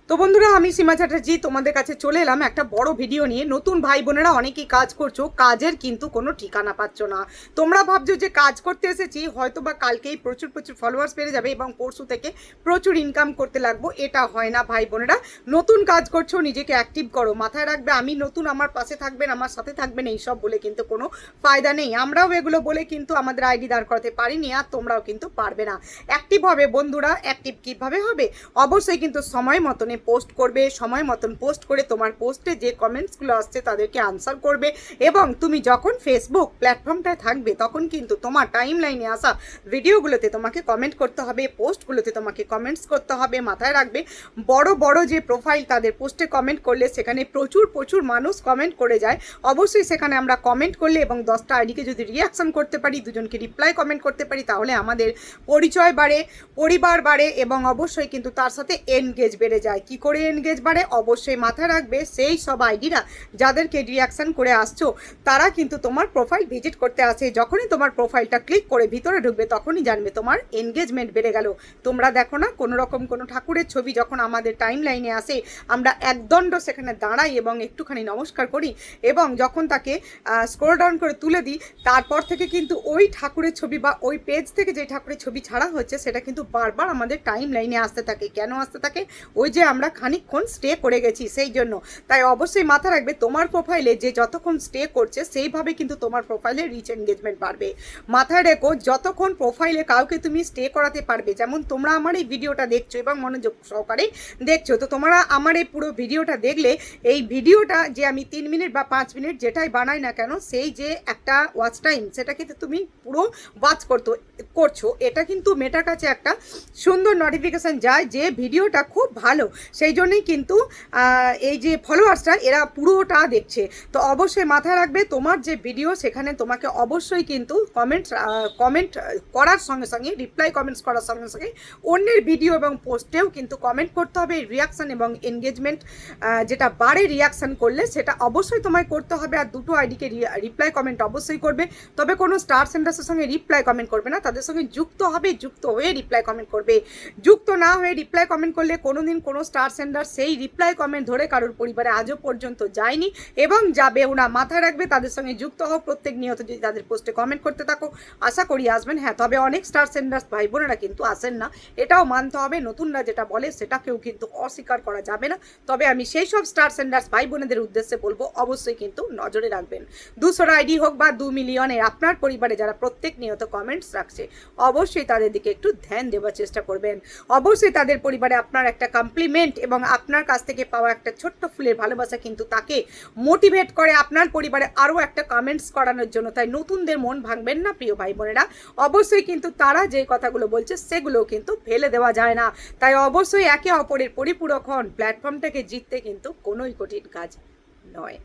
তো বন্ধুরা, আমি সীমা চ্যাটার্জি তোমাদের কাছে চলে এলাম একটা বড় ভিডিও নিয়ে। নতুন ভাই বোনেরা অনেকেই কাজ করছো, কাজের কিন্তু কোনো ঠিকানা পাচ্ছ না। তোমরা ভাবছো যে কাজ করতে এসেছি, হয়তো বা কালকেই প্রচুর প্রচুর ফলোয়ার্স বেড়ে যাবে এবং পরশু থেকে প্রচুর ইনকাম করতে লাগবো। এটা হয় না ভাই বোনেরা। নতুন কাজ করছো, নিজেকে অ্যাক্টিভ করো। মাথায় রাখবে, আমি নতুন, আমার পাশে থাকবেন, আমার সাথে থাকবেন, এইসব বলে কিন্তু কোনো ফায়দা নেই। আমরাও এগুলো বলে কিন্তু আমাদের আইডি দাঁড় করাতে পারিনি, আর তোমরাও কিন্তু পারবে না। অ্যাক্টিভ হবে বন্ধুরা। অ্যাক্টিভ কীভাবে হবে? অবশ্যই কিন্তু সময় মতন পোস্ট করবে, সময় মতন পোস্ট করে তোমার পোস্টে যে কমেন্টসগুলো আসছে তাদেরকে আনসার করবে। এবং তুমি যখন ফেসবুক প্ল্যাটফর্মটায় থাকবে তখন কিন্তু তোমার টাইম লাইনে আসা ভিডিওগুলোতে তোমাকে কমেন্ট করতে হবে, পোস্টগুলোতে তোমাকে কমেন্টস করতে হবে। মাথায় রাখবে, বড় বড় যে প্রোফাইল তাদের পোস্টে কমেন্ট করলে সেখানে প্রচুর প্রচুর মানুষ কমেন্ট করে যায়। অবশ্যই সেখানে আমরা কমেন্ট করলে এবং 10টা আইডিকে যদি রিয়াকশন করতে পারি, দুজনকে রিপ্লাই কমেন্ট করতে পারি, তাহলে আমাদের পরিচয় বাড়ে, পরিবার বাড়ে এবং অবশ্যই কিন্তু তার সাথে এনগেজ বেড়ে যায়। কি করে এনগেজ বাড়ে? অবশ্যই মাথায় রাখবে, সেই সব আইডিরা যাদেরকে রিয়াকশান করে আসছো তারা কিন্তু তোমার প্রোফাইল ভিজিট করতে আসে। যখনই তোমার প্রোফাইলটা ক্লিক করে ভিতরে ঢুকবে তখনই জানবে তোমার এনগেজমেন্ট বেড়ে গেল। তোমরা দেখো না, কোনো রকম কোনো ঠাকুরের ছবি যখন আমাদের টাইম লাইনে আসে, আমরা একদণ্ড সেখানে দাঁড়াই এবং একটুখানি নমস্কার করি, এবং যখন তাকে স্ক্রল ডাউন করে তুলে দিই, তারপর থেকে কিন্তু ওই ঠাকুরের ছবি বা ওই পেজ থেকে যে ঠাকুরের ছবি ছাড়া হচ্ছে সেটা কিন্তু বারবার আমাদের টাইম লাইনে আসতে থাকে। কেন আসতে থাকে? ওই যে আমরা খানিকক্ষণ স্টে করে গেছি সেই জন্য। তাই অবশ্যই মাথা রাখবে, তোমার প্রোফাইলে যে যতক্ষণ স্টে করছে সেইভাবে কিন্তু তোমার প্রোফাইলে রিচ এনগেজমেন্ট বাড়বে। মাথায় রেখো, যতক্ষণ প্রোফাইলে কাউকে তুমি স্টে করাতে পারবে, যেমন তোমরা আমার এই ভিডিওটা দেখছো এবং মনোযোগ সহকারে দেখছো, তো তোমরা আমার এই পুরো ভিডিওটা দেখলে এই ভিডিওটা যে আমি 3 মিনিট বা 5 মিনিট যেটাই বানাই না কেন, সেই যে একটা ওয়াচ টাইম সেটা কিন্তু তুমি পুরো ওয়াচ করছো, এটা কিন্তু মেটার কাছে একটা সুন্দর নোটিফিকেশান যায় যে ভিডিওটা খুব ভালো। সেই জন্যই কিন্তু এই যে ফলোয়ার্সরা এরা পুরোটা দেখছে। তো অবশ্যই মাথায় রাখবে, তোমার যে ভিডিও সেখানে তোমাকে অবশ্যই কিন্তু কমেন্ট করার সঙ্গে সঙ্গে, রিপ্লাই কমেন্টস করার সঙ্গে সঙ্গে অন্যের ভিডিও এবং পোস্টেও কিন্তু কমেন্ট করতে হবে। রিয়াকশান এবং এনগেজমেন্ট যেটা বাড়ে রিয়াকশান করলে, সেটা অবশ্যই তোমায় করতে হবে। আর দুটো আইডিকে রিপ্লাই কমেন্ট অবশ্যই করবে, তবে কোনো স্টার সেন্টার্সের সঙ্গে রিপ্লাই কমেন্ট করবে না, তাদের সঙ্গে যুক্ত হবে, যুক্ত হয়ে রিপ্লাই কমেন্ট করবে। যুক্ত না হয়ে রিপ্লাই কমেন্ট করলে কোনোদিন কোনো স্টার সেন্টার সেই রিপ্লাই কমেন্ট ধরে কারোর পরিবারে আজও পর্যন্ত যায়নি এবং যাবেও না। মাথায় রাখবে, তাদের সঙ্গে যুক্ত হও, প্রত্যেক নিয়ত যদি তাদের পোস্টে কমেন্ট করতে থাকো, আশা করি আসবেন। হ্যাঁ, তবে অনেক স্টার সেন্টার্স ভাই বোনেরা কিন্তু আসেন না, এটাও মানতে হবে। নতুনরা যেটা বলে সেটাকেও কিন্তু অস্বীকার করা যাবে না। তবে আমি সেই সব স্টার সেন্টার্স ভাই বোনেদের উদ্দেশ্যে বলবো, অবশ্যই কিন্তু নজরে রাখবেন। 200 আইডি হোক বা 2 মিলিয়নের, আপনার পরিবারে যারা প্রত্যেক নিয়ত কমেন্টস রাখছে অবশ্যই তাদের দিকে একটু ধ্যান দেওয়ার চেষ্টা করবেন। অবশ্যই তাদের পরিবারে আপনার একটা কমপ্লিমেন্ট এবং আপনার কাছ থেকে পাওয়া একটা ছোট্ট ফুলের ভালোবাসা কিন্তু তাকে মোটিভেট করে আপনার পরিবারে আরও একটা কমেন্টস করানোর জন্য। তাই নতুনদের মন ভাঙবেন না প্রিয় ভাই বোনেরা। অবশ্যই কিন্তু তারা যে কথাগুলো বলছে সেগুলো কিন্তু ফেলে দেওয়া যায় না। তাই অবশ্যই একে অপরের পরিপূরক হন। প্ল্যাটফর্মটাকে জিততে কিন্তু কোনোই কঠিন কাজ নয়।